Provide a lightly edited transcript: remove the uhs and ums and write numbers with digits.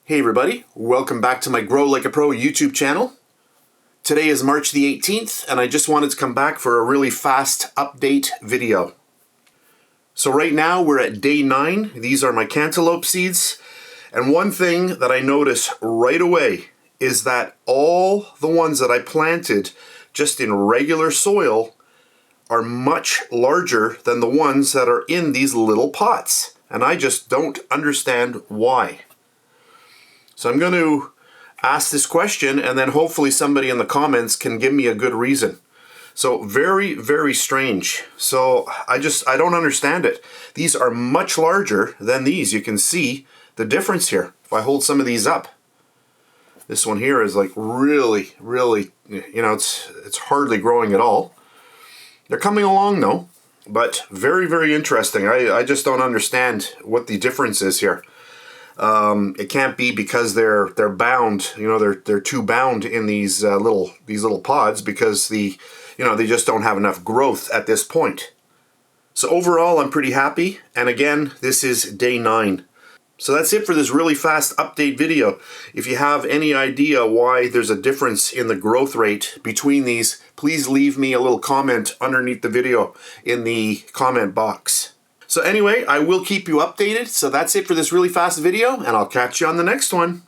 Hey everybody, welcome back to my Grow Like a Pro YouTube channel. Today is March the 18th and I just wanted to come back for a really fast update video. So right now we're at day 9. These are my cantaloupe seeds, and one thing that I notice right away is that all the ones that I planted just in regular soil are much larger than the ones that are in these little pots, and I just don't understand why. So I'm going to ask this question, and then hopefully somebody in the comments can give me a good reason. So very, very strange. So I don't understand it. These are much larger than these. You can see the difference here. If I hold some of these up, this one here is like really, you know, it's hardly growing at all. They're coming along though, but very, very interesting. I just don't understand what the difference is here. It can't be because they're bound, you know, they're too bound in these little pods, because they just don't have enough growth at this point. So overall, I'm pretty happy. And again, this is day 9. So that's it for this really fast update video. If you have any idea why there's a difference in the growth rate between these, please leave me a little comment underneath the video in the comment box. So anyway, I will keep you updated. So that's it for this really fast video, and I'll catch you on the next one.